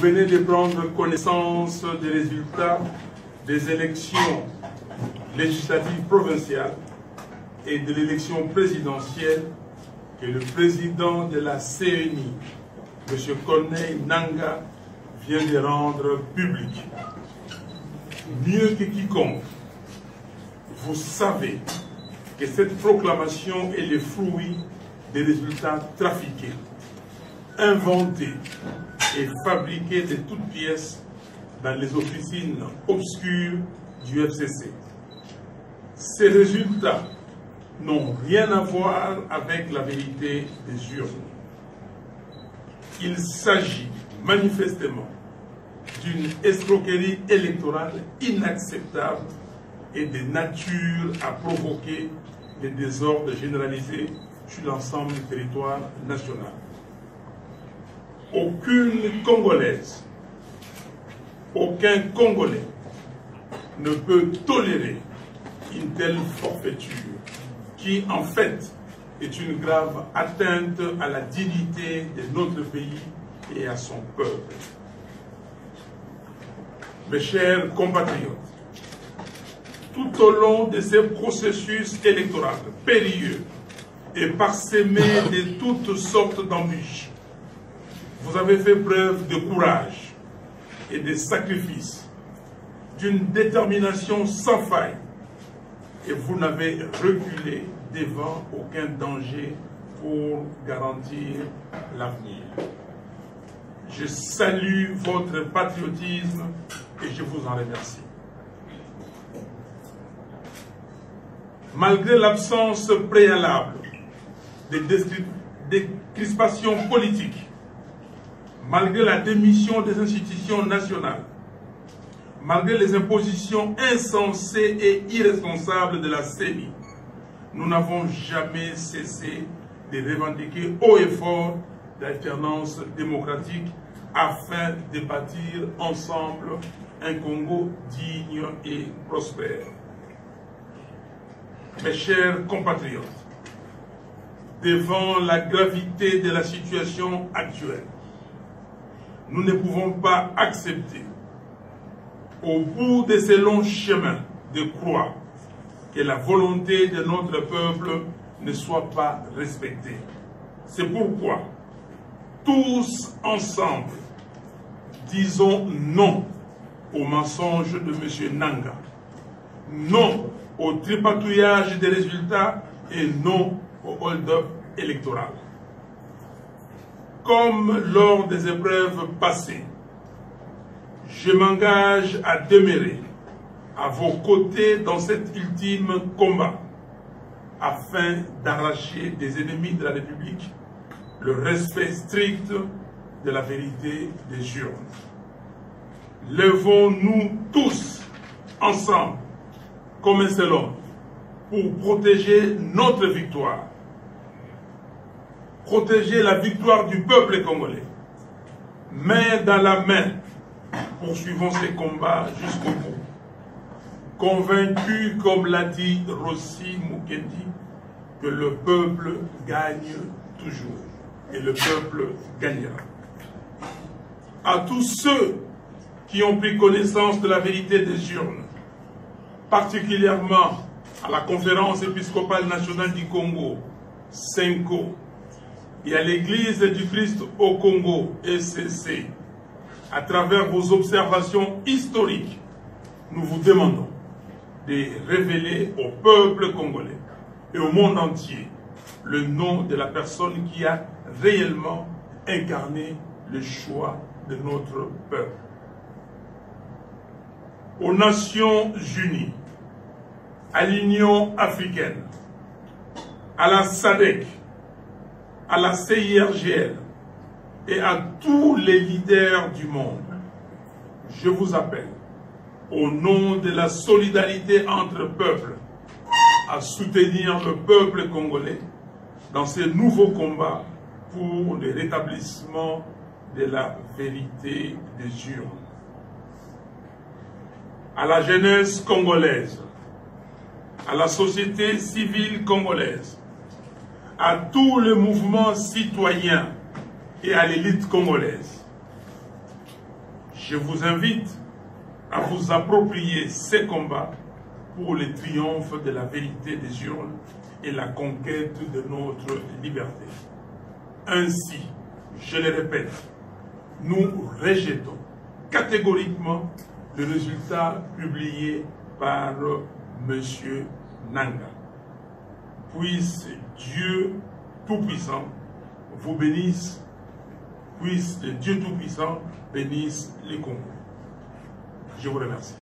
venez de prendre connaissance des résultats des élections législatives provinciales et de l'élection présidentielle que le président de la CENI, M. Corneille Nangaa, vient de rendre public. Mieux que quiconque, vous savez que cette proclamation est le fruit des résultats trafiqués, inventés et fabriqués de toutes pièces dans les officines obscures du FCC. Ces résultats n'ont rien à voir avec la vérité des urnes. Il s'agit manifestement d'une escroquerie électorale inacceptable et de nature à provoquer des désordres généralisés sur l'ensemble du territoire national. Aucune Congolaise, aucun Congolais ne peut tolérer une telle forfaiture qui, en fait, est une grave atteinte à la dignité de notre pays et à son peuple. Mes chers compatriotes, tout au long de ces processus électoraux périlleux et parsemés de toutes sortes d'embûches, vous avez fait preuve de courage et de sacrifice, d'une détermination sans faille, et vous n'avez reculé devant aucun danger pour garantir l'avenir. Je salue votre patriotisme et je vous en remercie. Malgré l'absence préalable des crispations politiques, malgré la démission des institutions nationales, malgré les impositions insensées et irresponsables de la CENI, nous n'avons jamais cessé de revendiquer haut et fort l'alternance démocratique afin de bâtir ensemble un Congo digne et prospère. Mes chers compatriotes, devant la gravité de la situation actuelle, nous ne pouvons pas accepter, au bout de ce long chemin de croix, que la volonté de notre peuple ne soit pas respectée. C'est pourquoi, tous ensemble, disons non au mensonge de M. Nangaa, non au tripatouillage des résultats et non au hold-up électoral. Comme lors des épreuves passées, je m'engage à demeurer à vos côtés dans cet ultime combat afin d'arracher des ennemis de la République le respect strict de la vérité des urnes. Levons-nous tous ensemble comme un seul homme pour protéger notre victoire, protéger la victoire du peuple congolais. Main dans la main, poursuivons ces combats jusqu'au bout. Convaincu, comme l'a dit Rossi Mukendi, que le peuple gagne toujours et le peuple gagnera. À tous ceux qui ont pris connaissance de la vérité des urnes, particulièrement à la Conférence épiscopale nationale du Congo, CENCO, et à l'Église du Christ au Congo, ECC, à travers vos observations historiques, nous vous demandons de révéler au peuple congolais et au monde entier le nom de la personne qui a réellement incarné le choix de notre peuple. Aux Nations Unies, à l'Union africaine, à la SADC, à la CIRGL et à tous les leaders du monde, je vous appelle, au nom de la solidarité entre peuples, à soutenir le peuple congolais dans ces nouveaux combats pour le rétablissement de la vérité des urnes. À la jeunesse congolaise, à la société civile congolaise, à tous les mouvements citoyens et à l'élite congolaise, Je vous invite à vous approprier ces combats pour le triomphe de la vérité des urnes et la conquête de notre liberté. Ainsi, je le répète, nous rejetons catégoriquement le résultat publié par M. Nanga. Puisse Dieu Tout-Puissant vous bénisse, puisse le Dieu Tout-Puissant bénisse les Congos. Je vous remercie.